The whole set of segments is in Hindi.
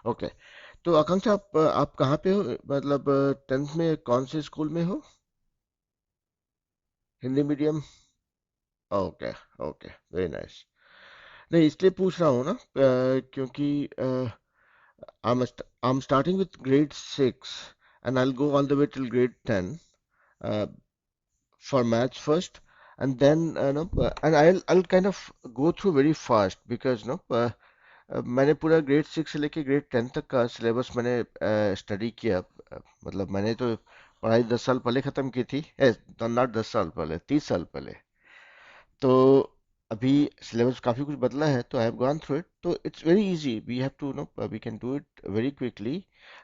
ओके। तो आकांक्षा, आप कहाँ पे हो, मतलब 10th में कौन से स्कूल में हो? Hindi medium? Okay. Okay, very nice. नहीं, इसलिए पूछ रहा हूँ ना, क्योंकि I'm starting with grade 6 and I'll go all the way till grade 10 uh, for maths first, and then no, and I'll kind of go through very fast because no, मैंने पूरा ग्रेड 6 से लेके ग्रेड 10 तक का सिलेबस मैंने स्टडी किया। मतलब मैंने तो पढ़ाई 10 साल पहले ख़त्म की थी, नॉट 10 साल पहले, 30 साल पहले। तो अभी सिलेबस काफ़ी कुछ बदला है, तो I have gone through it, तो it's very easy, we have to know, we can do it very quickly.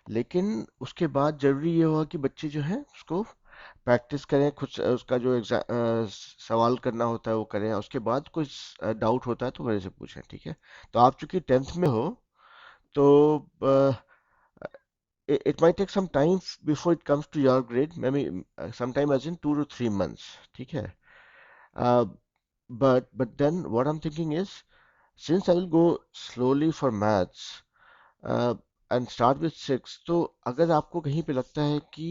लेकिन उसके बाद जरूरी ये होगा कि बच्चे जो हैं उसको प्रैक्टिस करें, कुछ उसका जो सवाल करना होता है वो करें, उसके बाद कुछ डाउट होता है तो मेरे से पूछें, ठीक है? तो आप चूंकि 10th में हो, तो it might take some time before it comes to your grade, maybe sometime as in 2 to 3 months, ठीक है? uh, but then what I'm thinking is, since I will go slowly for maths uh, and start with 6, तो अगर आपको कहीं पे लगता है कि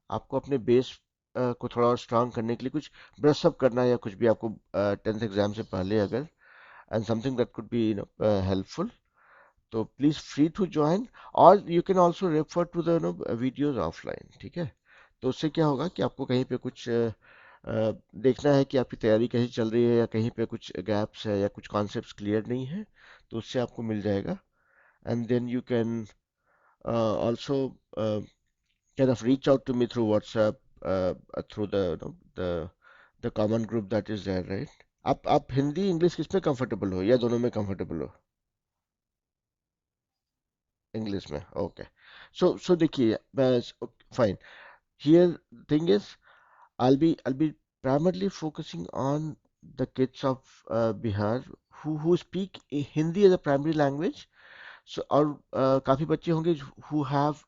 आपको अपने बेस को थोड़ा और स्ट्रांग करने के लिए कुछ ब्रश अप करना है, या कुछ भी आपको 10th एग्जाम से पहले अगर, and something that could be helpful, तो प्लीज फ्री टू ज्वाइन, और you can also refer to the videos offline, ठीक है? तो उससे क्या होगा कि आपको कहीं पे कुछ देखना है कि आपकी तैयारी कैसी चल रही है, या कहीं पे कुछ गैप्स है या कुछ कॉन्सेप्ट्स क्लियर नहीं है, तो उससे आपको मिल जाएगा। And then you can also kind of reach out to me through WhatsApp, through the common group that is there, right? आप हिंदी इंग्लिश किस में कंफर्टेबल हो, या दोनों में कंफर्टेबल हो? इंग्लिश में, ओके। सो देखिए, बस fine. Here thing is, I'll be primarily focusing on the kids of Bihar who speak Hindi as a primary language. So, और काफी बच्चे होंगे who have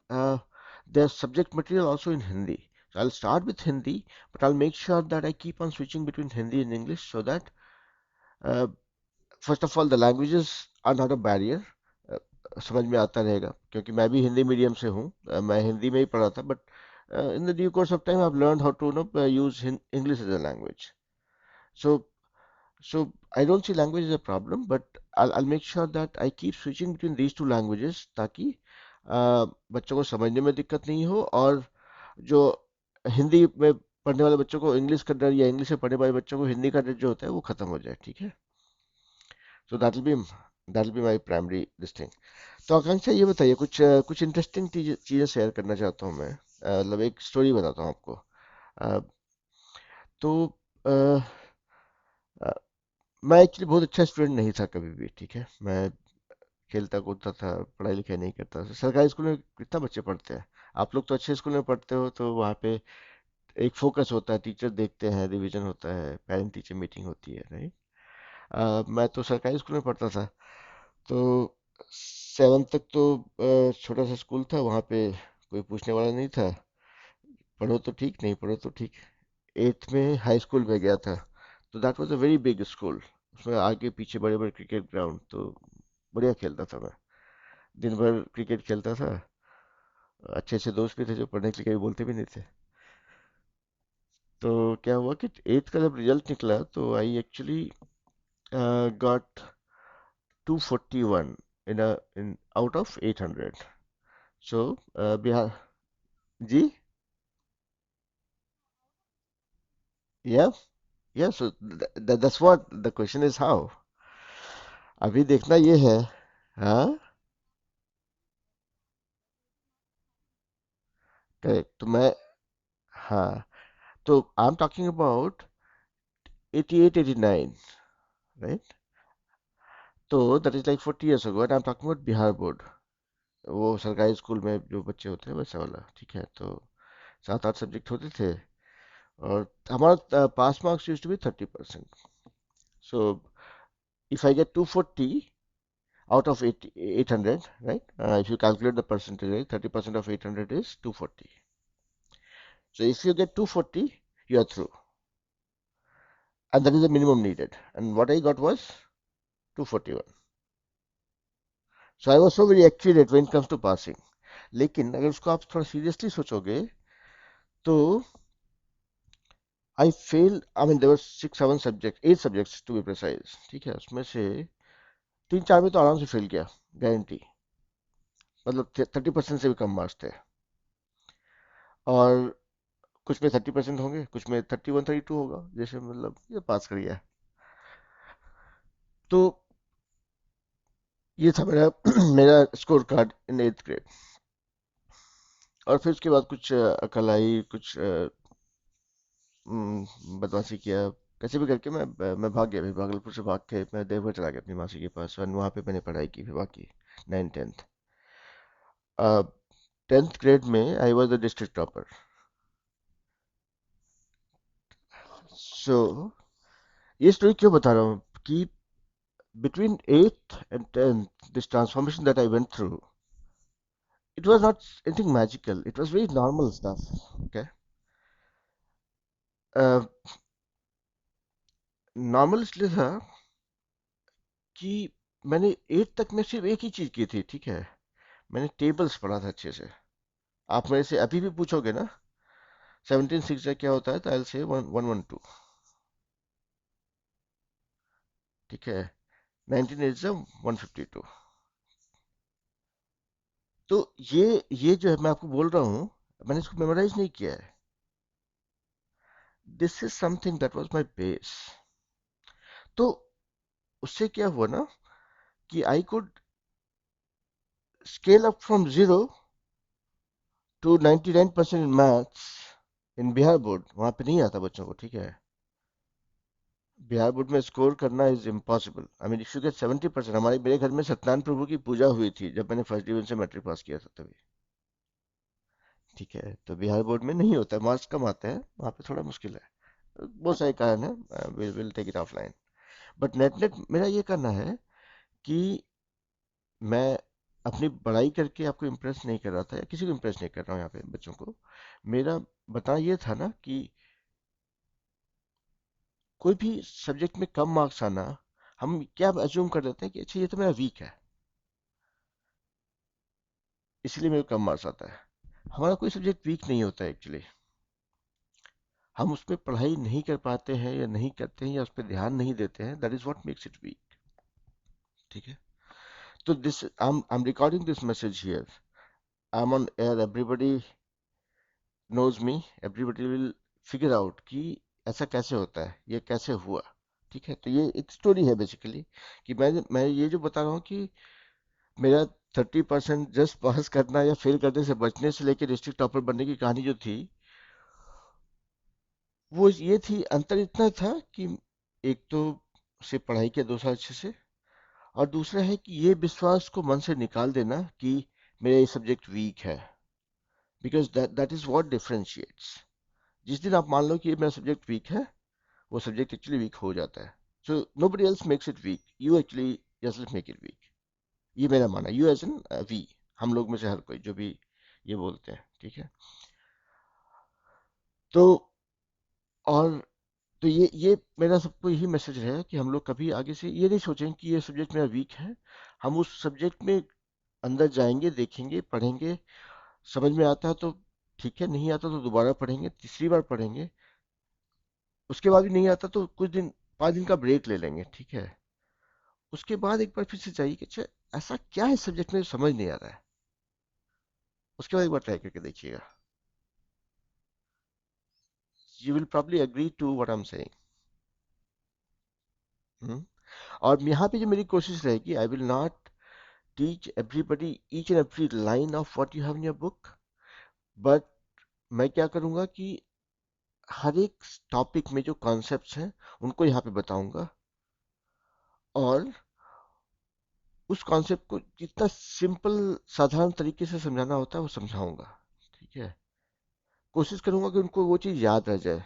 their subject material also in Hindi. So I'll start with Hindi, but I'll make sure that I keep on switching between Hindi and English, so that uh, first of all the languages are not a barrier. uh, समझ में आता रहेगा, क्योंकि मैं भी हिंदी मीडियम से हूँ, मैं हिंदी में ही पढ़ा था, but in the due course of time I've learned how to use English as a language. So I don't see language as a problem, but I'll make sure that I keep switching between these two languages, ताकि बच्चों को समझने में दिक्कत नहीं हो, और जो हिंदी में पढ़ने वाले बच्चों को इंग्लिश का डर, या इंग्लिश में पढ़ने वाले बच्चों को हिंदी का डर जो होता है वो खत्म हो जाए, ठीक है? So that will be my primary this thing. तो आकांक्षा, ये बताइए, कुछ इंटरेस्टिंग चीजें शेयर करना चाहता हूँ मैं, मतलब एक स्टोरी बताता हूँ आपको। अ, तो अ, अ, मैं एक्चुअली बहुत अच्छा स्टूडेंट नहीं था कभी भी, ठीक है? मैं खेलता कूदता था, पढ़ाई लिखाई नहीं करता था। सरकारी स्कूल में कितना बच्चे पढ़ते हैं? आप लोग तो अच्छे स्कूल में पढ़ते हो, तो वहाँ पे एक फोकस होता है, टीचर देखते हैं, रिवीजन होता है, पेरेंट टीचर मीटिंग होती है, राइट? मैं तो सरकारी स्कूल में पढ़ता था, तो 7 तक तो छोटा सा स्कूल था, वहाँ पे कोई पूछने वाला नहीं था, पढ़ो तो ठीक, नहीं पढ़ो तो ठीक। 8th में हाई स्कूल में गया था, तो that was a very big school. उसमें आगे पीछे बड़े बड़े क्रिकेट ग्राउंड, तो बढ़िया खेलता था मैं, दिन भर क्रिकेट खेलता था। अच्छे अच्छे दोस्त भी थे जो पढ़ने के लिए कभी बोलते भी नहीं थे। तो क्या हुआ कि 8th का जब रिजल्ट निकला, तो I actually got 241 in out of 800। सो बिहार, जी, या या so that's what the question is, how. अभी देखना ये है। हाँ, करेक्ट। तो मैं, हाँ, तो I am talking about 88 89, right? तो that is like 40 years ago, and I am talking about Bihar board. वो सरकारी स्कूल में जो बच्चे होते हैं वैसा वाला, ठीक है? तो 7 8 सब्जेक्ट होते थे, और हमारा pass marks used to be 30%। So if I get 240 out of 800, right? If you calculate the percentage, right? 30% of 800 is 240. So if you get 240, you are through. And that is the minimum needed. And what I got was 241. So I was so very accurate when it comes to passing. लेकिन अगर उसको आप थोड़ा सीरियसली सोचोगे तो I fail. I mean there were 6 7 subject, 8 subjects to be precise. ठीक है, उसमें से 3 4 में तो आराम से फेल किया, गारंटी. मतलब 30% से भी कम मार्क्स थे. और कुछ में 30% होंगे, कुछ में 31 32 होगा, जैसे मतलब ये पास कर गया. तो ये था मेरा मेरा स्कोर कार्ड इन 8th ग्रेड. और फिर उसके बाद कुछ अकल आई, कुछ बदमाशी किया. कैसे भी करके मैं भाग गया. फिर भागलपुर से भाग के मैं देवघर चला गया अपनी मासी के पास, और वहाँ पे मैंने पढ़ाई की फिर बाकी 9th 10th. 10th ग्रेड में I was the district topper. So ये स्टोरी क्यों बता रहा हूँ कि between 8th and 10th, this transformation that I went through, it was not anything magical. It was very normal stuff. Okay. Normal इसलिए था कि मैंने 8th तक में सिर्फ एक ही चीज की थी. ठीक है, मैंने टेबल्स पढ़ा था अच्छे से. आप मेरे से अभी भी पूछोगे ना 17 6 क्या होता है, तो आई विल से 1 1 1 2. ठीक है, 19 8 152. तो ये जो है मैं आपको बोल रहा हूँ, मैंने इसको मेमोराइज नहीं किया है. This is something that was my base. तो उससे क्या हुआ ना कि I could scale up from 0 to 99% in maths in Bihar board. वहां पे नहीं आता बच्चों को. ठीक है, बिहार बोर्ड में स्कोर करना is impossible. I mean if you get 70%. हमारे मेरे घर में सत्यनारायण प्रभु की पूजा हुई थी जब मैंने फर्स्ट डिवीजन से मैट्रिक पास किया था तभी. ठीक है, तो बिहार बोर्ड में नहीं होता, मार्क्स कम आते हैं वहाँ पे, थोड़ा मुश्किल है. बहुत सारे कारण है, will take it offline. But net net मेरा ये करना है कि मैं अपनी पढ़ाई करके आपको इम्प्रेस नहीं कर रहा था, या किसी को इम्प्रेस नहीं कर रहा हूँ यहाँ पे बच्चों को. मेरा बताना ये था ना कि कोई भी सब्जेक्ट में कम मार्क्स आना, हम क्या अज्यूम कर लेते हैं कि अच्छा ये तो मेरा वीक है, इसलिए मेरे को कम मार्क्स आता है. हमारा कोई सब्जेक्ट वीक नहीं होता है एक्चुअली. हम उसमें पढ़ाई नहीं कर पाते हैं या नहीं करते हैं या उस पर ध्यान नहीं देते हैं, that is what makes it weak. ठीक है, तो this I am recording this message here. I am on air. Everybody knows me. Everybody will figure out कि ऐसा कैसे होता है, ये कैसे हुआ. ठीक है, तो ये एक स्टोरी है बेसिकली कि मैं ये जो बता रहा हूँ कि मेरा 30% जस्ट पास करना या फेल करने से बचने से लेकर डिस्ट्रिक्ट टॉपर बनने की कहानी जो थी, वो ये थी. अंतर इतना था कि एक तो सिर्फ पढ़ाई किया 2 साल अच्छे से, और दूसरा है कि ये विश्वास को मन से निकाल देना कि मेरा ये सब्जेक्ट वीक है. Because that is what differentiates. जिस दिन आप मान लो कि ये मेरा सब्जेक्ट वीक है, वो सब्जेक्ट एक्चुअली वीक हो जाता है. So nobody else makes it weak, you actually just make it weak. ये मेरा मानना है. यू एज एन वी, हम लोग में से हर कोई जो भी ये बोलते हैं. ठीक है, तो और तो ये मेरा सबको यही मैसेज है कि हम लोग कभी आगे से ये नहीं सोचें कि ये सब्जेक्ट मेरा वीक है. हम उस सब्जेक्ट में अंदर जाएंगे, देखेंगे, पढ़ेंगे. समझ में आता है तो ठीक है, नहीं आता तो दोबारा पढ़ेंगे, तीसरी बार पढ़ेंगे. उसके बाद भी नहीं आता तो कुछ दिन, 5 दिन का ब्रेक ले लेंगे. ठीक है, उसके बाद एक बार फिर से चाहिए कि अच्छा ऐसा क्या है सब्जेक्ट में जो समझ नहीं आ रहा है. उसके बाद एक बार ट्राई करके देखिएगा. You will probably agree to what I am saying. और यहाँ पे जो मेरी कोशिश रहेगी, I will not teach everybody each and every line of what you have in your book. But मैं क्या करूँगा कि हर एक टॉपिक में जो कॉन्सेप्ट्स हैं उनको यहाँ पे बताऊंगा, और उस कॉन्सेप्ट को जितना सिंपल साधारण तरीके से समझाना होता है वो समझाऊंगा. ठीक है, कोशिश करूंगा कि उनको वो चीज़ याद रह जाए.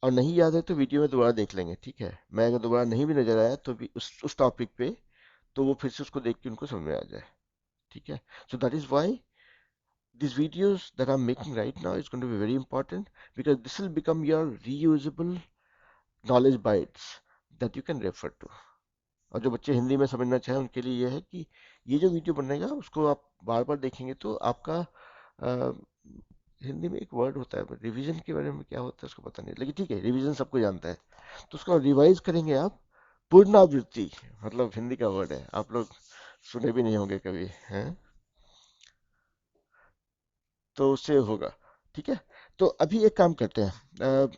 और नहीं याद है तो वीडियो में दोबारा देख लेंगे. ठीक है, मैं अगर दोबारा नहीं भी नजर आया तो भी उस टॉपिक पे, तो वो फिर से उसको देख के उनको समझ में आ जाए. ठीक है, so that is why these videos that I'm making right now is going to be very important, because this will become your reusable knowledge bites that you can refer to. और जो बच्चे हिंदी में समझना चाहें उनके लिए यह है कि ये जो वीडियो बनेगा उसको आप बार बार देखेंगे तो आपका अ, हिंदी में एक वर्ड होता है रिवीजन के बारे में, क्या होता है उसको पता नहीं, लेकिन ठीक है रिवीजन सबको जानता है। तो उसको रिवाइज करेंगे आप, पुनरावृत्ति, मतलब हिंदी का वर्ड है, आप लोग सुने भी नहीं होंगे कभी, हैं? तो उससे होगा। ठीक है, तो अभी एक काम करते हैं,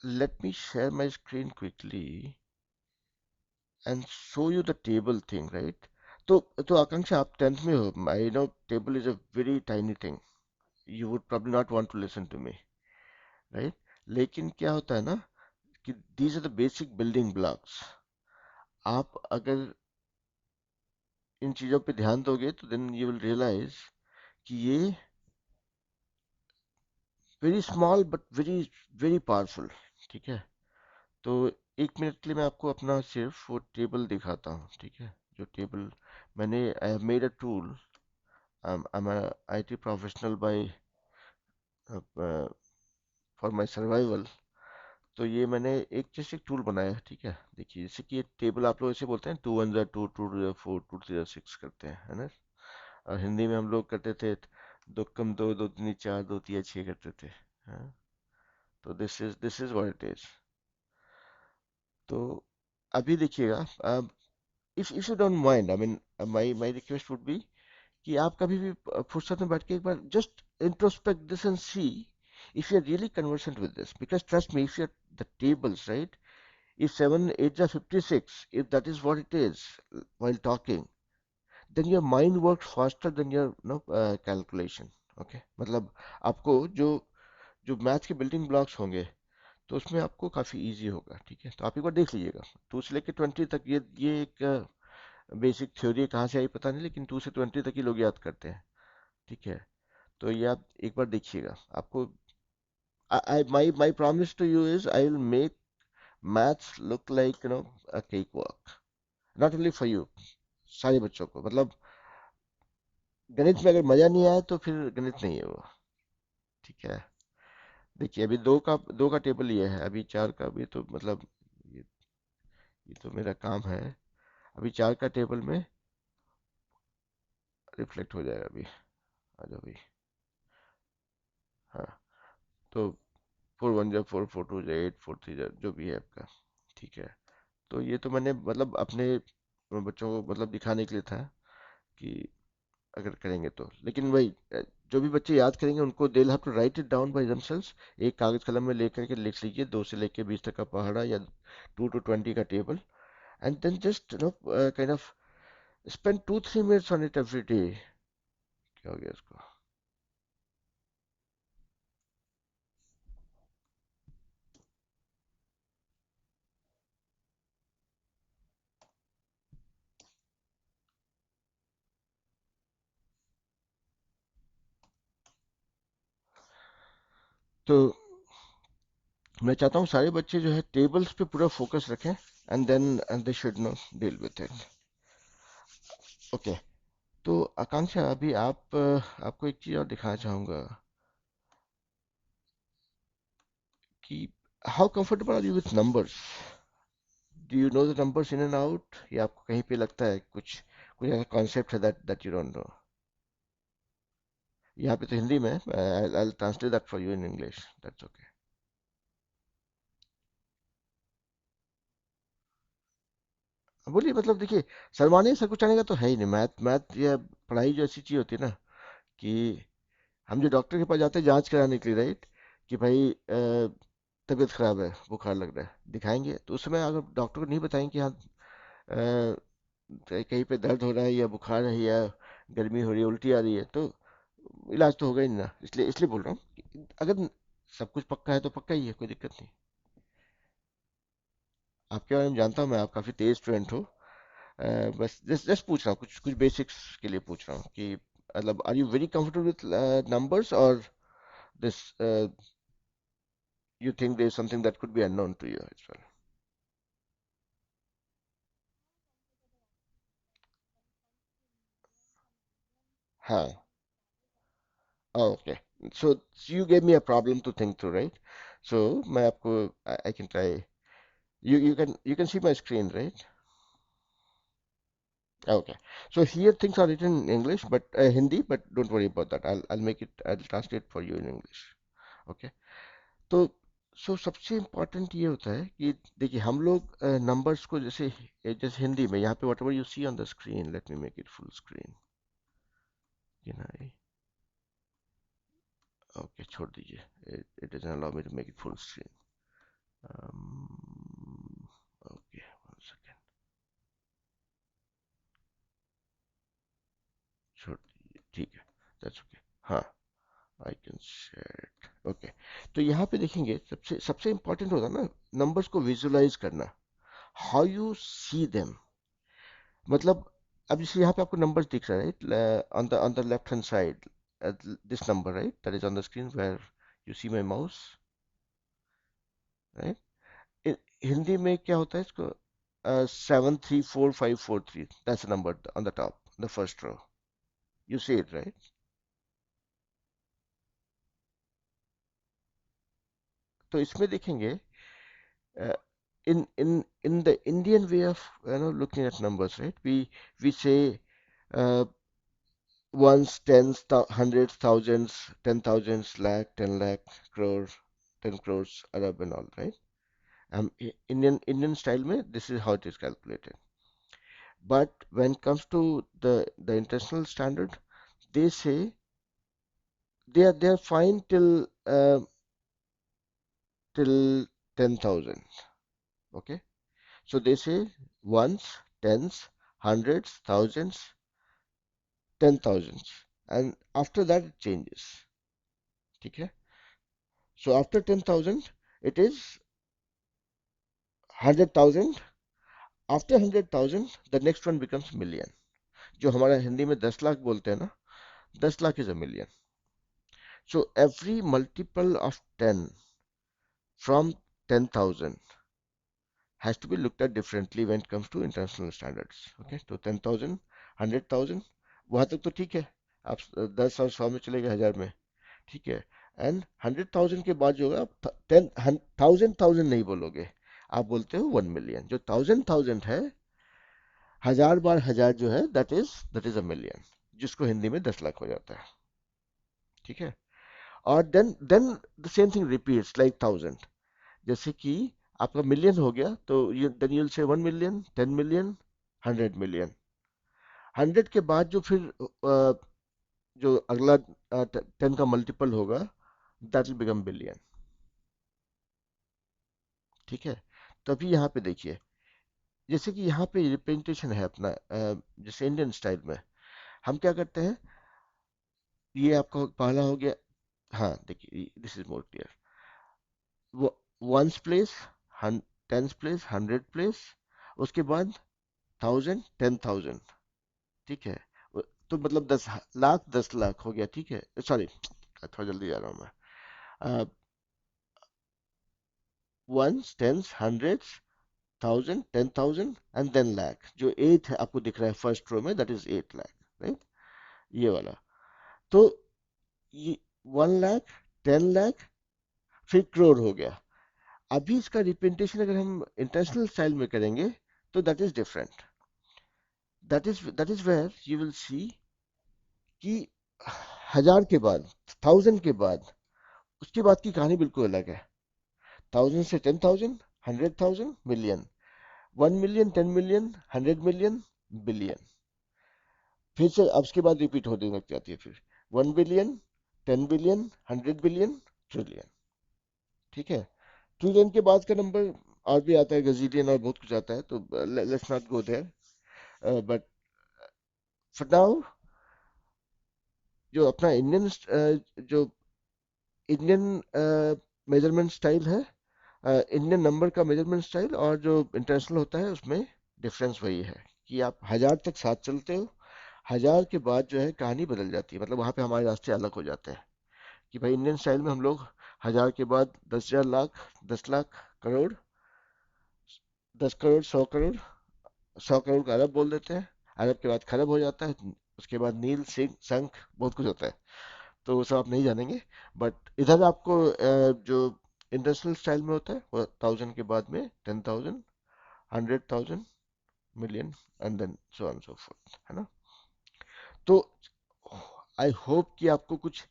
let me share my screen quickly and show you the table thing, right? तो आकांक्षा, आप 10th में हो, I know table is a very tiny thing, you would probably not want to listen to me, right? लेकिन क्या होता है ना कि these are the basic building blocks। आप अगर इन चीजों पे ध्यान दोगे तो then you will realize कि ये very small but very very powerful। ठीक है, तो 1 मिनट के लिए मैं आपको अपना सिर्फ वो टेबल दिखाता हूँ, ठीक है? जो टेबल मैंने, I have made a tool, I'm a IT professional by for my survival. तो ये मैंने एक जैसे एक टूल बनाया है, ठीक है? देखिए, जैसे कि ये टेबल आप लोग ऐसे बोलते हैं, 2 1 जा 2, 2 2 जा 4, 2 3 जा 6 करते हैं, है ना? और हिंदी में हम लोग करते थे दो कम दो, दो तीन चार, दो तीन छः करते थे, हाँ? तो this is what it is. तो अभी देखिएगा, if you don't mind, I mean my my request would be कि आप कभी भी फुर्सत में बैठ के एक बार just introspect this and see if you're really conversant with this, because trust me, if you're the tables, right? If 7 8 are 56, if that is what it is while talking, then your mind works faster than your calculation। okay, मतलब आपको जो जो मैथ के बिल्डिंग ब्लॉक्स होंगे तो उसमें आपको काफ़ी इजी होगा। ठीक है, तो आप एक बार देख लीजिएगा, 2 से लेकर 20 तक, ये एक बेसिक थ्योरी कहाँ से आई पता नहीं, लेकिन 2 से 20 तक ही लोग याद करते हैं। ठीक है, तो ये आप एक बार देखिएगा, आपको my promise to you is I will make maths look like a cakewalk, not only for you, सारे बच्चों को, मतलब गणित में अगर मजा नहीं आया तो फिर गणित नहीं है वो। ठीक है, देखिए अभी दो का टेबल ये है, अभी चार का भी तो मतलब ये, ये तो मेरा काम है। अभी चार का टेबल में रिफ्लेक्ट हो जाएगा अभी, आ जाओ अभी। हाँ, तो 4 1 जा 4 4 2 जा 8 4 3 जा जो भी है आपका। ठीक है, तो ये तो मैंने मतलब अपने बच्चों को मतलब दिखाने के लिए था कि अगर करेंगे तो, लेकिन वही जो भी बच्चे याद करेंगे उनको they have to write it down by themselves. एक कागज कलम में लेकर के लिख लीजिए 2 से लेकर 20 तक का पहाड़ा, या 2 to 20 का table, and then just kind of spend 2 3 minutes on it every day. क्या हो गया इसको? तो मैं चाहता हूँ सारे बच्चे जो है टेबल्स पे पूरा फोकस रखें, and then they should know deal with it. Okay, तो आकांक्षा, अभी आपको एक चीज और दिखाना चाहूंगा कि how comfortable are you with numbers? Do you know the numbers in and out, या आपको कहीं पे लगता है कुछ कुछ ऐसा कॉन्सेप्ट है दैट यू डोंट नो? यहाँ पे तो हिंदी में आई translate that for you in English, that's okay. बोलिए, मतलब देखिए, शर्माने सकुचाने का तो है ही नहीं। मैथ मैथ या पढ़ाई जो ऐसी चीज होती है ना कि हम जो डॉक्टर के पास जाते हैं जांच कराने के लिए, राइट? कि भाई तबीयत खराब है, बुखार लग रहा है, दिखाएंगे तो उस समय अगर डॉक्टर को नहीं बताएंगे कि हाँ कहीं पे दर्द हो रहा है या बुखार है या गर्मी हो रही है, उल्टी आ रही है, तो इलाज तो होगा ही नहीं ना। इसलिए इसलिए बोल रहा हूँ कि अगर सब कुछ पक्का है तो पक्का ही है, कोई दिक्कत नहीं। आपके बारे में जानता हूँ मैं, आप काफ़ी तेज स्टूडेंट हो। बस जस्ट जस्ट पूछ रहा हूँ, कुछ कुछ बेसिक्स के लिए पूछ रहा हूँ कि मतलब are you very comfortable with numbers, और this you think there is something that could be unknown to you as well? हाँ, okay, so you gave me a problem to think through, right? सो मैं आपको, I can try, you can see my screen, right? Okay. So here things are written in English, but Hindi, but don't worry about that. I'll make it. I'll translate for you in English. Okay. तो सबसे इम्पोर्टेंट ये होता है कि देखिए हम लोग नंबर्स को जैसे हिंदी में यहाँ पे whatever you see on the screen, let me make it full screen. you know okay छोड़ दीजिए, it doesn't allow me to make it full screen. Okay one second, छोड़ दीजिए, ठीक है, दैट्स ओके। हाँ, I can share it. Okay, तो यहाँ पे देखेंगे सबसे सबसे इम्पोर्टेंट होता है ना नंबर्स को विजुलाइज करना, हाउ यू सी देम। मतलब अब जैसे यहाँ पे आपको नंबर्स दिख रहा है right, on the left hand side, this number right that is on the screen where you see my mouse right. Hindi में क्या होता है इसको, 734543, that's number on the top, the first row, you see it right. तो इसमें देखेंगे in the Indian way of looking at numbers, right? We say uh, ones, tens, hundreds, thousands, 10,000s, lakh, 10 lakh, crore, 10 crores, Arab and all, right? Indian style में this is how it is calculated. But when it comes to the international standard, they say they are fine till 10,000. Okay, so they say ones, tens, hundreds, thousands, 10,000s, and after that it changes. ठीक है, so after 10,000 it is 100,000, after 100,000 the next one becomes million। जो हमारा हिंदी में 10 लाख बोलते हैं ना, 10 lakh is a million। So every multiple of 10 from 10,000 has to be looked at differently when it comes to international standards। okay, तो 10,000, 100,000 वहां तक तो ठीक है, आप 10 और 100 में चले गए, 1000 में, ठीक है। एंड 100,000 के बाद जो होगा आप 10,000 नहीं बोलोगे, आप बोलते हो 1 मिलियन। जो 1,000 है, 1000 बार 1000 जो है दैट इज अ मिलियन, जिसको हिंदी में 10 लाख हो जाता है। ठीक है, और then the same thing repeats like 1000। जैसे कि आपका मिलियन हो गया तो देन यूल से 1 मिलियन, 10 मिलियन, 100 मिलियन। 100 के बाद जो फिर जो अगला 10 का मल्टीपल होगा दैट विल बिकम बिलियन। ठीक है, तभी यहाँ पे देखिए, जैसे कि यहाँ पे रिप्रेजेंटेशन है अपना, जैसे इंडियन स्टाइल में हम क्या करते हैं, ये आपका पहला हो गया। हाँ देखिए, this is more clear. Ones place, tens place, 100 place, उसके बाद 1000, 10,000। ठीक है, तो मतलब 10 लाख, 10 लाख हो गया। ठीक है, सॉरी थोड़ा जल्दी जा रहा हूँ मैं। Ones, tens, hundreds, 1000, 10,000 and then lakh. जो 8 है आपको दिख रहा है फर्स्ट रो में, दैट इज 8 लाख, राइट, ये वाला। तो ये 1 लाख, 10 लाख, फिर करोड़ हो गया। अभी इसका रिप्रेजेंटेशन अगर हम इंटरनेशनल स्टाइल में करेंगे तो that is different. That is where you will see कि 1000 के बाद, 1000 के बाद, उसके बाद की कहानी बिल्कुल अलग है। 1000 से 10,000, 100,000, million, 1 million, 10 million, 100 million, billion. फिर से अब उसके बाद रिपीट होने लग जाती है फिर 1 बिलियन, 10 बिलियन, 100 बिलियन, ट्रिलियन। ठीक है, ट्रिलियन के बाद का नंबर और भी आता है, गजीलियन और बहुत कुछ आता है, तो let's not go there. But for now जो अपना जो इंडियन मेजरमेंट स्टाइल है, इंडियन नंबर का मेजरमेंट स्टाइल और जो इंटरनेशनल होता है उसमें डिफरेंस वही है कि आप 1000 तक साथ चलते हो, 1000 के बाद जो है कहानी बदल जाती है, मतलब वहां पे हमारे रास्ते अलग हो जाते हैं। कि भाई इंडियन स्टाइल में हम लोग 1000 के बाद 10,000, लाख, 10 लाख, करोड़, 10 करोड़, 100 करोड़, 100 करोड़ का अरब बोल देते हैं। अरब के बाद खरब हो जाता है, उसके बाद नील, सिंह, शंख, बहुत कुछ होता है, तो वो सब आप नहीं जानेंगे। बट इधर आपको जो इंडस्ट्रियल स्टाइल में होता है वो 1000 के बाद में 10,000, 100,000, million and then so on so forth, है ना? तो आई होप कि आपको कुछ,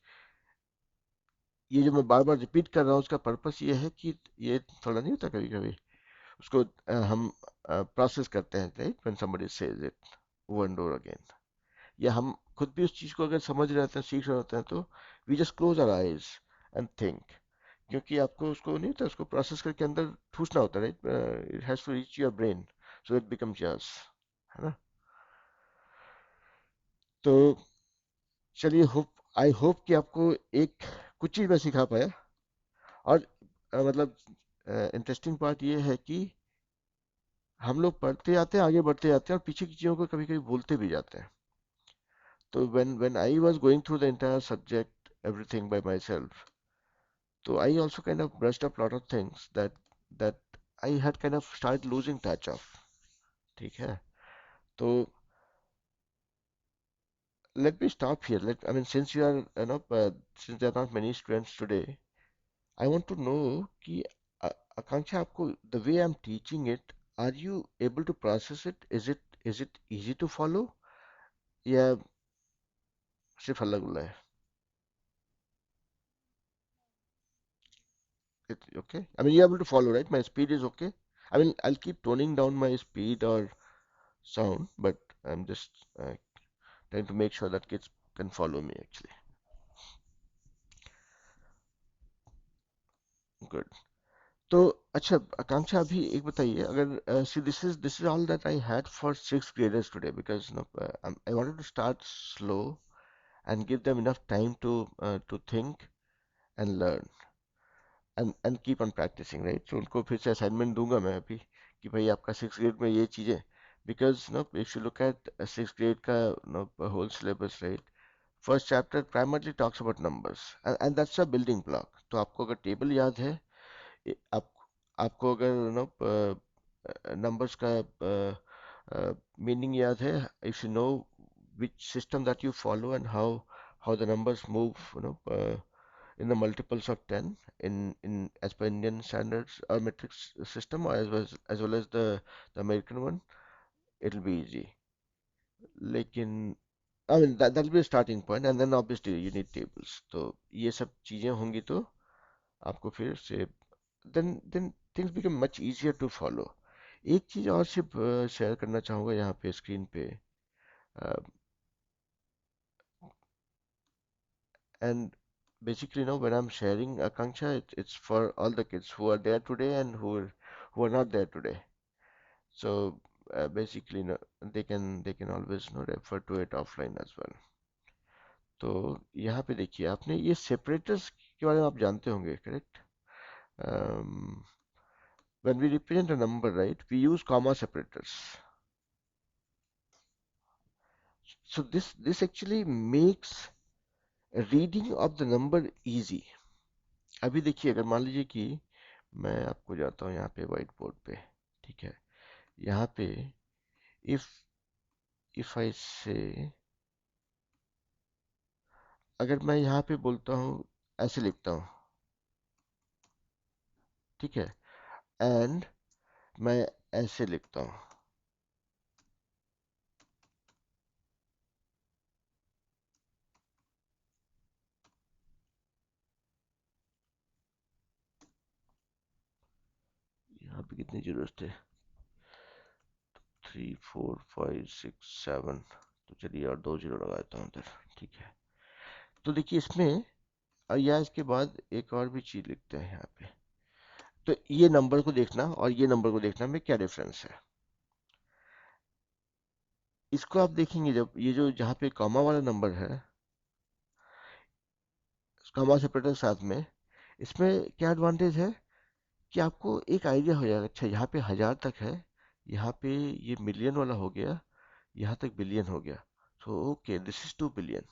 ये जो मैं बार बार रिपीट कर रहा हूँ उसका पर्पस ये है कि ये थोड़ा नहीं होता कभी कभी उसको हम प्रोसेस करते हैं, right, when somebody says it over and over again, या हम खुद भी उस चीज को अगर समझ रहे होते हैं, सीख रहे होते हैं, तो we just close our eyes and think, क्योंकि आपको उसको नहीं होता, उसको प्रोसेस करके अंदर ठूसना होता है, right, it has to reach your brain so it becomes yours, है ना? तो चलिए, होप, आई होप कि आपको एक कुछ चीज मैं सिखा पाया। और मतलब इंटरेस्टिंग पार्ट ये है कि हम लोग पढ़ते जाते हैं, आगे बढ़ते जाते हैं, और पीछे की चीजों को कभी कभी भूलते भी जाते हैं। तो when I was going through the entire subject, everything by myself, so I also kind of brushed up a lot of things that I had kind of started losing touch of, ठीक है? तो let me stop here. I mean, since you are, since there are not many students today, I want to know कि आकांक्षा, आपको the way I'm teaching it, are you able to process it? Is it easy to follow, या सिर्फ हल्ला गुल्ला है? It's okay. I mean, you're able to follow, right? My speed is okay. I mean, I'll keep toning down my speed or sound, but I'm just trying to make sure that kids can follow me actually. Good. तो अच्छा आकांक्षा, अभी एक बताइए, अगर see, this is all that I had for sixth graders today, because I wanted to start slow and give them enough time to think and learn and keep on practicing, right? So उनको फिर से assignment दूंगा मैं अभी कि भाई आपका सिक्स ग्रेड में ये चीजें, because if you look at sixth grade का whole syllabus, right, first chapter primarily talks about numbers, and that's a building block. तो आपको अगर टेबल याद है, आप आपको अगर नंबर्स का मीनिंग याद है, if you know which system that you follow and how the numbers move, in the multiples of 10 in as per Indian standards or metric system, or as well as the American one, it'll be easy. लेकिन I mean that'll be a starting point, and then obviously you need tables. तो ये सब चीजें होंगी तो आपको फिर से then things become much easier to follow. एक चीज और सिर्फ शेयर करना चाहूंगा यहाँ पे स्क्रीन पे, and basically when I'm sharing, Akanksha, it's for all the kids who are there today and who are not there today. So basically, they can always refer to it offline as well. तो यहाँ पे देखिए, आपने ये सेपरेटर्स के बारे में आप जानते होंगे, correct? um, when we represent a number, right, we use comma separators. So this actually makes reading of the number easy. अभी देखिए, अगर मान लीजिए कि मैं आपको जाता हूँ यहाँ पे व्हाइट बोर्ड पे, ठीक है, यहाँ पे if if I say, अगर मैं यहाँ पे बोलता हूँ, ऐसे लिखता हूँ, ठीक है, एंड मैं ऐसे लिखता हूँ, यहाँ पे कितनी जीरो थे? 3 4 5 6 7, तो चलिए और दो जीरो लगा देता हूँ उधर, ठीक है। तो देखिए इसमें, या इसके बाद एक और भी चीज लिखते हैं यहाँ पे, तो ये नंबर को देखना और ये नंबर को देखना में क्या डिफरेंस है, इसको आप देखेंगे जब ये जो जहाँ पे कॉमा वाला नंबर है, कॉमा सेपरेटर साथ में, इसमें क्या एडवांटेज है कि आपको एक आइडिया हो जाएगा, अच्छा यहाँ पे हजार तक है, यहाँ पे ये मिलियन वाला हो गया, यहाँ तक बिलियन हो गया, तो ओके दिस इज 2 बिलियन।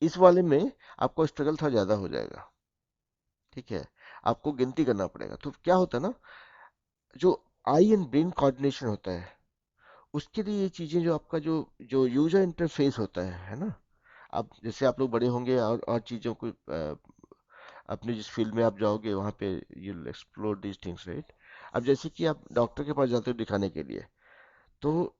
इस वाले में आपको स्ट्रगल थोड़ा ज्यादा हो जाएगा, ठीक है, आपको गिनती करना पड़ेगा। तो क्या होता है ना, जो आई एंड ब्रेन कोऑर्डिनेशन होता है, उसके लिए ये चीजें, जो आपका जो जो यूजर इंटरफेस होता है ना, आप जैसे आप लोग बड़े होंगे और चीजों को अपने जिस फील्ड में आप जाओगे वहां पे you explore these things, right? अब जैसे कि आप डॉक्टर के पास जाते हो दिखाने के लिए, तो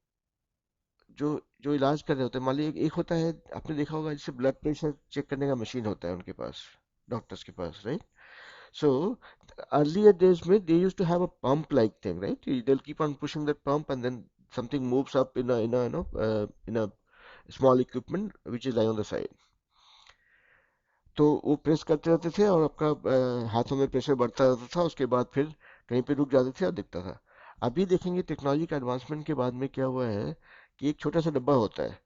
जो जो इलाज कर रहे होते हैं, मान लीजिए एक होता है, आपने देखा होगा जैसे ब्लड प्रेशर चेक करने का मशीन होता है उनके पास, डॉक्टर्स के पास, राइट? So earlier days में they used to have a pump like thing, right? They'll keep on pushing that pump and then something moves up in a you know in a small equipment which is lying on the side. तो वो प्रेस करते रहते थे और आपका हाथों में प्रेशर बढ़ता रहता था, उसके बाद फिर कहीं पे रुक जाते थे और दिखता था। अभी देखेंगे टेक्नोलॉजी का एडवांसमेंट के बाद में क्या हुआ है कि एक छोटा सा डब्बा होता है,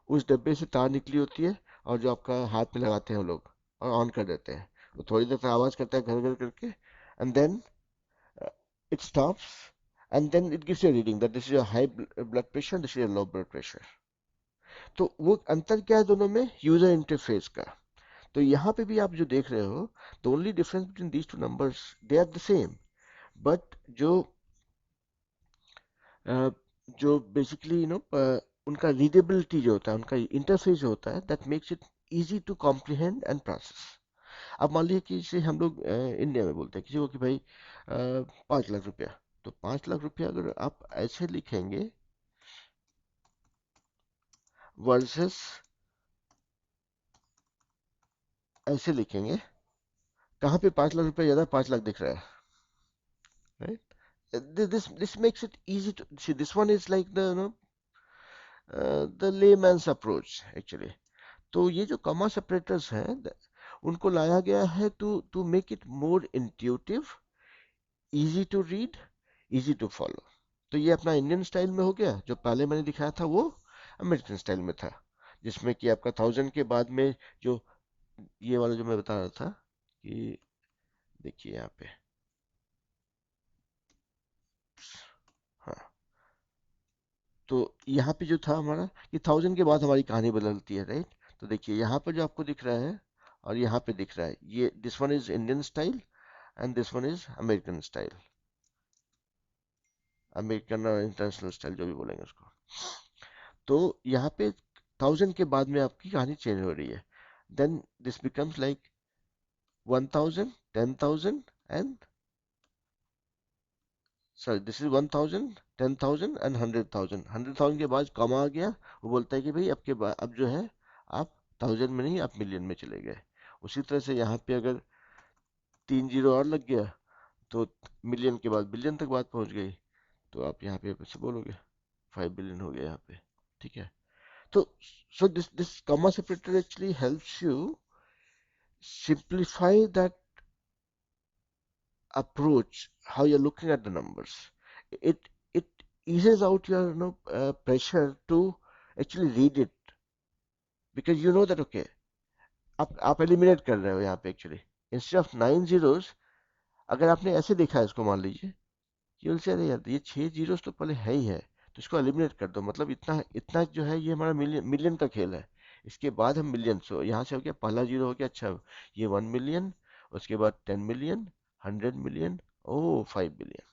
उस डब्बे से तार निकली होती है और जो आपका हाथ में लगाते हैं वो लोग और ऑन कर देते हैं, वो थोड़ी देर तक आवाज करता है घर घर करके, and then it stops and then it gives you a reading that this is a high blood pressure, this is a low blood pressure. तो वो अंतर क्या है दोनों में? यूजर इंटरफेस का। तो यहाँ पे भी आप जो देख रहे हो, the only difference between these two numbers, they are the same, but a, जो बेसिकली उनका रीडेबिलिटी जो होता है, उनका इंटरफेस जो होता है, that makes it easy to comprehend and process. अब मान लीजिए कि जैसे हम लोग इंडिया में बोलते हैं किसी को कि भाई 5 लाख रुपया, तो 5 लाख रुपया अगर आप ऐसे लिखेंगे वर्सेस ऐसे लिखेंगे, कहाँ पे 5 लाख रुपया ज्यादा 5 लाख दिख रहा है, right? This makes it easy to see, this one is like the layman's approach actually. तो ये जो कॉमा सेपरेटर्स हैं, उनको लाया गया है to make it more intuitive, easy to read, easy to follow. तो ये अपना इंडियन स्टाइल में हो गया, जो पहले मैंने दिखाया था वो अमेरिकन स्टाइल में था, जिसमें कि आपका 1000 के बाद में जो ये वाला जो मैं बता रहा था कि देखिए यहाँ पे, हाँ, तो यहाँ पे जो था हमारा कि 1000 के बाद हमारी कहानी बदलती है, राइट? तो देखिए यहाँ पर जो आपको दिख रहा है और यहाँ पे दिख रहा है, ये this one is Indian style and this one is American style, American और इंटरनेशनल स्टाइल जो भी बोलेंगे उसको। तो यहाँ पे 1000 के बाद में आपकी कहानी चेंज हो रही है, then this becomes like 1000, 10,000 and sorry this is 1000, 10,000 and 100,000। 100,000 के बाद कॉमा आ गया, वो बोलता है कि भाई अब के बाद अब जो है आप थाउजेंड में नहीं, आप मिलियन में चले गए। उसी तरह से यहाँ पे अगर 3 जीरो और लग गया, तो मिलियन के बाद बिलियन तक बात पहुंच गई, तो आप यहाँ पे से बोलोगे 5 बिलियन हो गया यहाँ पे, ठीक है? तो so this comma separator actually helps you simplify that approach, how you're looking at the numbers. It eases out your pressure to actually read it, because you know that okay, आप एलिमिनेट कर रहे हो यहाँ पे एक्चुअली, इंस्टेड ऑफ 9 zeros, अगर आपने ऐसे देखा है इसको, मान लीजिए ये बोलते अरे यार ये 6 zeros तो पहले है ही है, तो इसको एलिमिनेट कर दो, मतलब इतना इतना जो है ये हमारा मिलियन मिलियन का खेल है। इसके बाद हम मिलियन, सो यहाँ से हो गया पहला जीरो हो गया, अच्छा ये 1 मिलियन, उसके बाद 10 मिलियन, 100 मिलियन, ओ 5 बिलियन।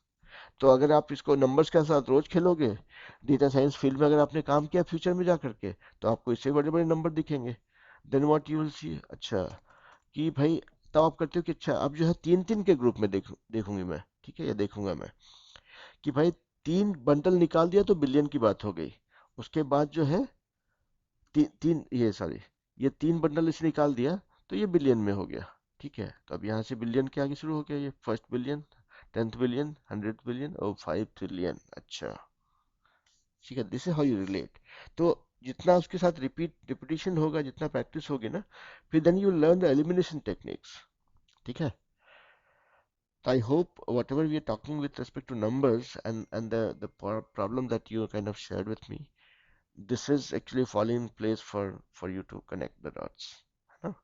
तो अगर आप इसको नंबर्स के साथ रोज खेलोगे, डेटा साइंस फील्ड में अगर आपने काम किया फ्यूचर में जा करके, तो आपको इससे बड़े बड़े नंबर दिखेंगे। Then what you will see, अच्छा कि भाई, तब आप करते हो कि अच्छा अब जो है तीन तीन के ग्रुप में देखूंगी मैं, ठीक है, या देखूंगा मैं कि भाई 3 बंडल निकाल दिया तो बिलियन की बात हो गई। उसके बाद जो है तीन ये सॉरी, ये 3 बंडल इसे निकाल दिया तो ये बिलियन में हो गया, ठीक है? तो अब यहाँ से बिलियन के आगे शुरू हो गया, ये first billion, 10th billion, 100 billion और 5 ट्रिलियन। अच्छा, ठीक है, this is how you relate. तो जितना उसके साथ रिपीटिशन होगा, जितना प्रैक्टिस होगी ना, फिर then you learn the elimination techniques, ठीक है? So I hope whatever we are talking with respect to numbers and the problem that you kind of shared with me, this is actually falling in place for you to connect the dots, है ना?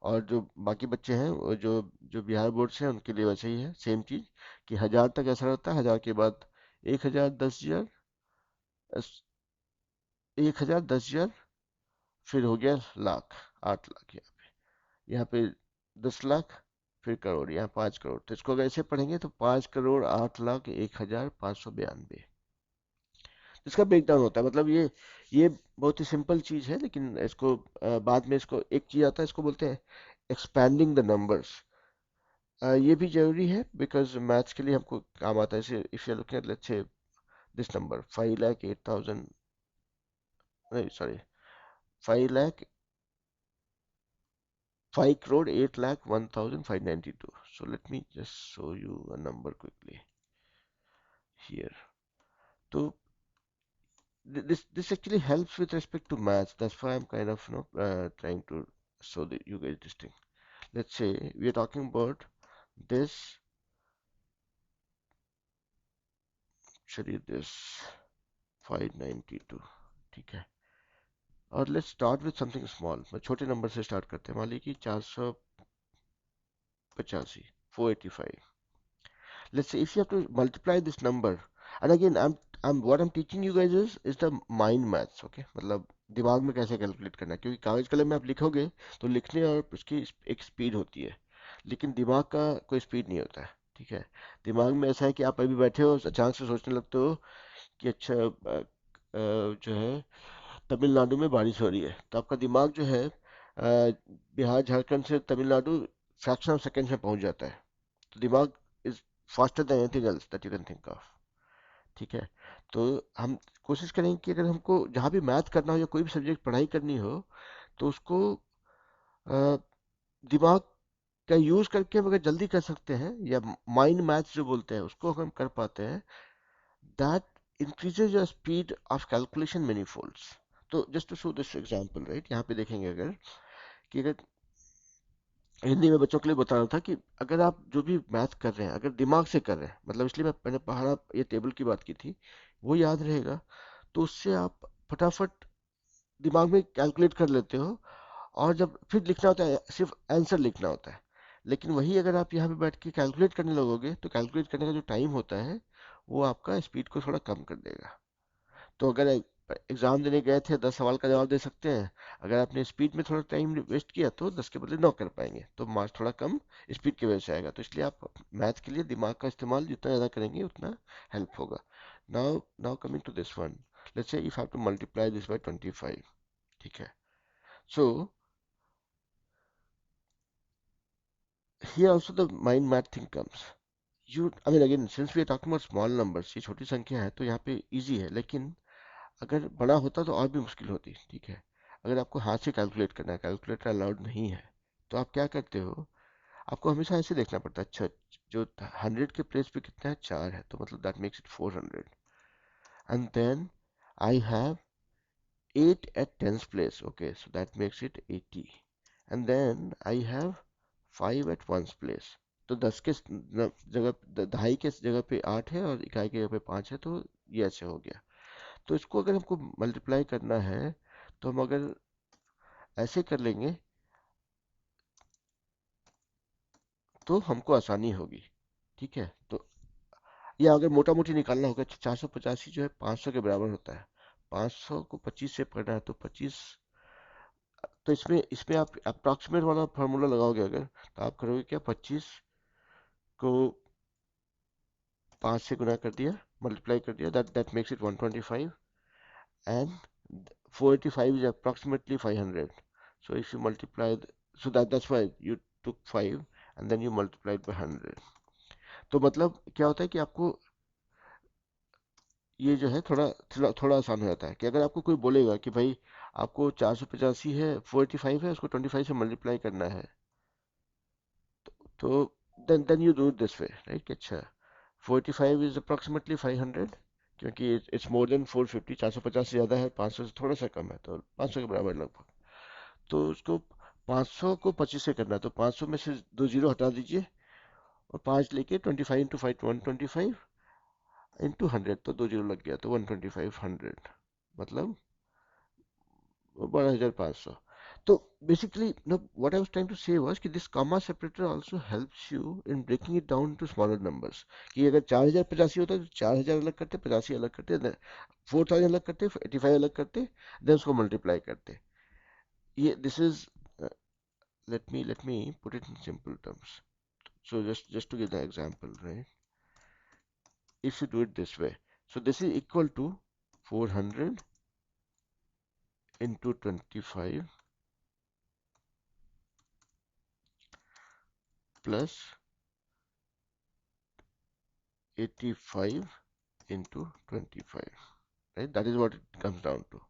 और जो बाकी बच्चे हैं, वो जो जो बिहार बोर्ड से हैं उनके लिए वैसे ही है, सेम चीज कि 1000 तक ऐसा रहता है, 1000 के बाद 1000, 10,000, 1000, 10,000, फिर हो गया लाख, 8 लाख, यहाँ पे 10 लाख, फिर करोड़, यहाँ 5 करोड़। तो इसको अगर ऐसे पढ़ेंगे तो 5 करोड़ 8 लाख 1,592, इसका ब्रेकडाउन होता है। मतलब ये बहुत ही सिंपल चीज है, लेकिन इसको बाद में इसको एक चीज आता है, इसको बोलते हैं एक्सपैंडिंग द नंबर्स। ये भी जरूरी है बिकॉज मैथ्स के लिए हमको काम आता है। जैसे if you looking at let's say this number 5,08,000, नहीं sorry, 5 lakh 5,08,01,592. So let me just show you a number quickly here. So this actually helps with respect to maths. That's why I'm kind of trying to show that you guys this thing. Let's say we are talking about this. चलिए this 592, ठीक है। और let's start with something small. मैं छोटे नंबर से स्टार्ट करते हैं। मान लीजिए कि 485, 485. Let's say if you have to multiply this number, and again I'm what I'm teaching you guys is the mind maths, okay? मतलब दिमाग में कैसे कैलकुलेट करना है, क्योंकि कागज कलम में आप लिखोगे तो लिखने और उसकी एक स्पीड होती है, लेकिन दिमाग का कोई स्पीड नहीं होता है, ठीक है। दिमाग में ऐसा है कि आप अभी बैठे हो, अचानक से सोचने लगते हो कि अच्छा जो है तमिलनाडु में बारिश हो रही है, तो आपका दिमाग जो है बिहार झारखंड से तमिलनाडु फ्रैक्शन ऑफ सेकेंड में पहुंच जाता है। तो दिमाग is faster than anything else that you can think of, ठीक है। तो हम कोशिश करेंगे कि अगर हमको जहाँ भी मैथ करना हो या कोई भी सब्जेक्ट पढ़ाई करनी हो, तो उसको अ, दिमाग का यूज करके हम अगर जल्दी कर सकते हैं, या माइंड मैथ्स जो बोलते हैं उसको अगर हम कर पाते हैं, that increases your speed of calculation many folds. तो just to show this example, right, यहाँ पे देखेंगे अगर कि अगर हिंदी में बच्चों के लिए बता रहा था कि अगर आप जो भी मैथ कर रहे हैं अगर दिमाग से कर रहे हैं, मतलब इसलिए मैंने पहाड़ा ये टेबल की बात की थी, वो याद रहेगा, तो उससे आप फटाफट दिमाग में कैलकुलेट कर लेते हो, और जब फिर लिखना होता है सिर्फ आंसर लिखना होता है। लेकिन वही अगर आप यहाँ पे बैठ के कैलकुलेट करने लगोगे तो कैलकुलेट करने का जो टाइम होता है वो आपका स्पीड को थोड़ा कम कर देगा। तो अगर एग्जाम देने गए थे 10 सवाल का जवाब दे सकते हैं, अगर आपने स्पीड में थोड़ा टाइम वेस्ट किया तो 10 के बदले 9 कर पाएंगे, तो मार्क्स थोड़ा कम स्पीड की वजह से आएगा। तो इसलिए आप मैथ के लिए दिमाग का इस्तेमाल जितना ज़्यादा करेंगे उतना हेल्प होगा। Now now coming to this one, let's say if have to multiply this by 25, ठीक है। So here also the mind math thing comes. You I mean again since we are talking about small numbers, ये छोटी संख्या है तो यहाँ पे इजी है, लेकिन अगर बड़ा होता तो और भी मुश्किल होती, ठीक है। अगर आपको हाथ से कैलकुलेट करना है, कैलकुलेटर अलाउड नहीं है, तो आप क्या करते हो, आपको हमेशा ऐसे देखना पड़ता है। अच्छा, जो 100 के प्लेस पे कितना है, 4 है, तो मतलब that makes it 400, and then I have 8 at tens place, okay, so that makes it 80, and then I have 5 at ones place. तो 10 के जगह, दहाई के जगह पे 8 है और इकाई के जगह पे 5 है, तो ये ऐसे हो गया। तो इसको अगर हमको मल्टीप्लाई करना है तो हम अगर ऐसे कर लेंगे तो हमको आसानी होगी, ठीक है। तो या अगर मोटा मोटी निकालना होगा, 485 जो है 500 के बराबर होता है, 500 को 25 से पढ़ना है तो 25, तो इसमें आप अप्रॉक्सीमेट वाला फार्मूला लगाओगे अगर, तो आप करोगे क्या, 25 को 5 से गुना कर दिया, मल्टीप्लाई कर दिया, that that makes it 125, and 485 is approximately 500. So if you multiply so that's why you took 5 and then you multiplied by 100. तो मतलब क्या होता है कि आपको ये जो है थोड़ा आसान हो जाता है, कि अगर आपको कोई बोलेगा कि भाई आपको 485 है, 485 है, उसको 25 से मल्टीप्लाई करना है, तो then you do it this way, right, कि अच्छा 485 इज अप्रोक्सीमेटली 500, क्योंकि इट्स मोर देन 450, 450 से ज़्यादा है, 500 से थोड़ा सा कम है, तो 500 के बराबर लगभग। तो उसको 500 को 25 से करना है, तो 500 में से 2 जीरो हटा दीजिए, और 5 लेके 25 इंटू 5 125 इंटू 100, तो 2 जीरो लग गया, तो 125 100, मतलब 12,500। तो basically no what I was trying to say was कि this comma separator also helps you in breaking it down to smaller numbers. कि अगर 4,085 होता है तो 4,000 अलग करते, 85 अलग करते, 4,000 अलग करते, 85 अलग करते, देन उसको मल्टीप्लाई करते। ये this is, let me put it in simple terms. So just to give the example, right? If you do it this way, so this is equal to 400 into 25 plus 85 into 25, right? That is what it comes down to.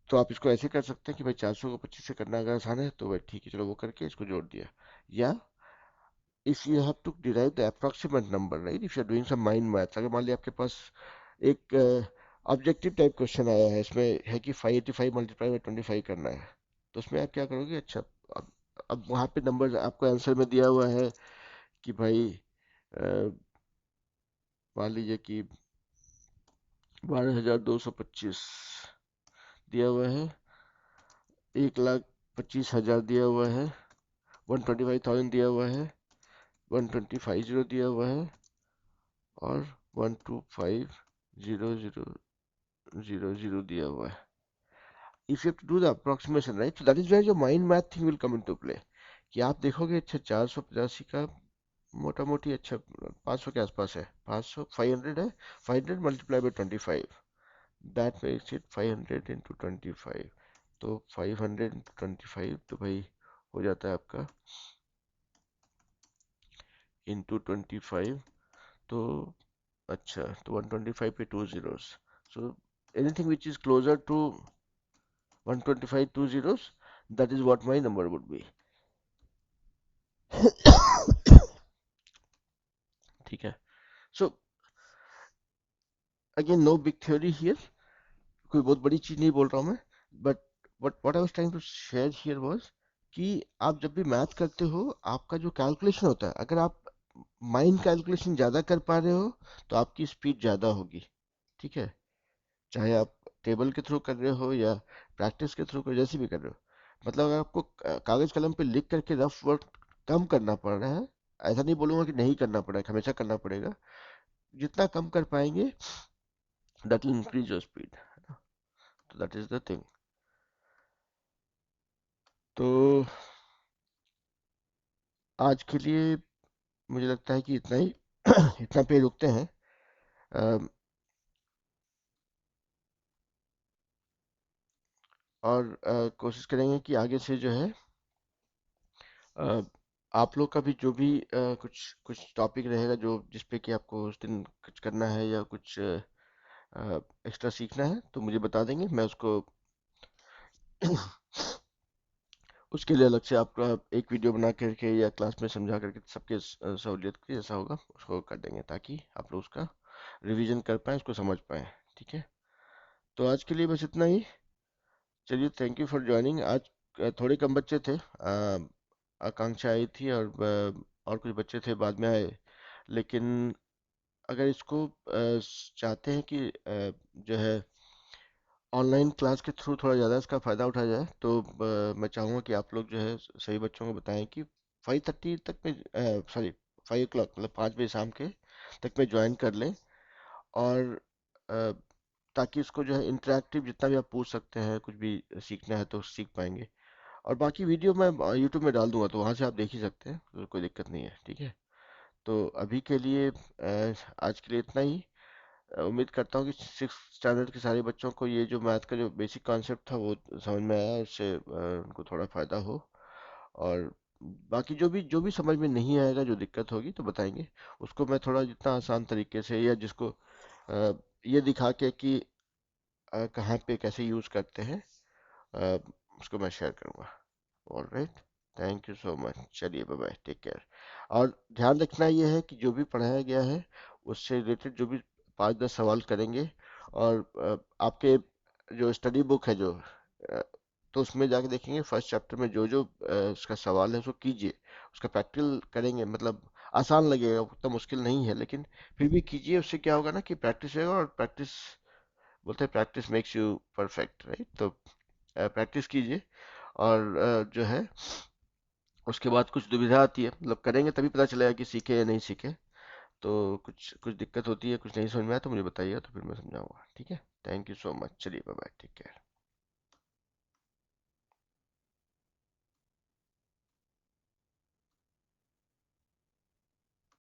तो आप इसको ऐसे कर सकते हैं कि भाई 400 को 25 से करना अगर आसान है तो भाई ठीक है, चलो वो करके इसको जोड़ दिया. या if you have to derive the approximate number, right? If you are doing some mind maths, अगर मान लिया आपके पास एक ऑब्जेक्टिव टाइप क्वेश्चन आया है, इसमें है कि 585 मल्टीप्लाई बाई 25 करना है, तो उसमें आप क्या करोगे? अच्छा, अब अब वहाँ पे नंबर आपको आंसर में दिया हुआ है कि भाई अ, मान लीजिए कि 12,225 दिया हुआ है, 1,25,000 दिया हुआ है, 125,000 दिया हुआ है, 1,250 दिया हुआ है और 125,000 दिया हुआ है. If you have to do the approximation, right? So that is where your mind math thing will come into play. कि आप देखोगे अच्छा 485 का मोटा मोटी अच्छा 500 के आसपास है, 500 500 है, 500 multiply by 25, that makes it 500 into 25. तो 500 इंटू 25 तो भाई हो जाता है आपका इंटू 25. तो अच्छा, तो 125 पे 2 zeros. So anything which is closer to 125 2 zeros, that is what my number would be. ठीक है. So again, no big theory here. कोई बहुत बड़ी चीज नहीं बोल रहा हूँ मैं. But what I was trying to share here was कि आप जब भी मैथ करते हो, आपका जो कैलकुलेशन होता है, अगर आप माइंड कैलकुलेशन ज्यादा कर पा रहे हो तो आपकी स्पीड ज्यादा होगी. ठीक है, चाहे आप टेबल के थ्रू कर रहे हो या प्रैक्टिस के थ्रू कर, जैसे भी कर रहे हो. मतलब अगर आपको कागज कलम पे लिख करके रफ वर्क कम करना पड़ रहा है, ऐसा नहीं बोलूंगा कि नहीं करना पड़ेगा, हमेशा करना पड़ेगा. जितना कम कर पाएंगे, that will increase your speed. तो दैट इज द थिंग. तो आज के लिए मुझे लगता है कि इतना ही. इतना पे रुकते हैं. अम, और कोशिश करेंगे कि आगे से जो है अ, आप लोग का भी जो भी कुछ कुछ टॉपिक रहेगा जो जिस पे कि आपको उस दिन कुछ करना है या कुछ एक्स्ट्रा सीखना है, तो मुझे बता देंगे, मैं उसको उसके लिए अलग से आपका एक वीडियो बना करके या क्लास में समझा करके सबके सहूलियत के जैसा होगा उसको कर देंगे, ताकि आप लोग उसका रिवीजन कर पाएँ, उसको समझ पाएँ. ठीक है, तो आज के लिए बस इतना ही. चलिए, थैंक यू फॉर ज्वाइनिंग. आज थोड़े कम बच्चे थे. आकांक्षा आई थी और कुछ बच्चे थे बाद में आए. लेकिन अगर इसको चाहते हैं कि जो है ऑनलाइन क्लास के थ्रू थोड़ा ज़्यादा इसका फ़ायदा उठाया जाए, तो मैं चाहूँगा कि आप लोग जो है सभी बच्चों को बताएं कि 5:30 तक में, सॉरी 5 o'clock, मतलब 5 बजे शाम के तक में ज्वाइन कर लें. और अ, ताकि इसको जो है इंटरेक्टिव जितना भी आप पूछ सकते हैं, कुछ भी सीखना है तो सीख पाएंगे. और बाकी वीडियो मैं यूट्यूब में डाल दूंगा, तो वहाँ से आप देख ही सकते हैं, तो कोई दिक्कत नहीं है. ठीक है, तो अभी के लिए आज के लिए इतना ही. उम्मीद करता हूँ कि 6th स्टैंडर्ड के सारे बच्चों को ये जो मैथ का जो बेसिक कॉन्सेप्ट था वो समझ में आया, उससे उनको थोड़ा फायदा हो. और बाकी जो भी समझ में नहीं आएगा, जो दिक्कत होगी तो बताएंगे, उसको मैं थोड़ा जितना आसान तरीके से या जिसको अ, ये दिखा के कि कहाँ पे कैसे यूज़ करते हैं, अ, उसको मैं शेयर करूँगा. Alright, thank you so much. चलिए, बाय बाय, टेक केयर. और ध्यान रखना ये है कि जो भी पढ़ाया गया है उससे रिलेटेड जो भी 5-10 सवाल करेंगे. और आपके जो स्टडी बुक है जो तो उसमें जाके देखेंगे फर्स्ट चैप्टर में जो जो उसका सवाल है उसको कीजिए, उसका प्रैक्टिकल करेंगे. मतलब आसान लगेगा, उतना मुश्किल नहीं है, लेकिन फिर भी कीजिए. उससे क्या होगा ना कि प्रैक्टिस होगा, और प्रैक्टिस बोलते हैं practice makes you perfect, right? तो प्रैक्टिस कीजिए. और जो है उसके बाद कुछ दुविधा आती है, मतलब करेंगे तभी पता चलेगा कि सीखे या नहीं सीखे. तो कुछ कुछ दिक्कत होती है, कुछ नहीं समझ में आया तो मुझे बताइए, तो फिर मैं समझाऊंगा. ठीक है, थैंक यू सो मच. चलिए, बाय बाय, टेक केयर.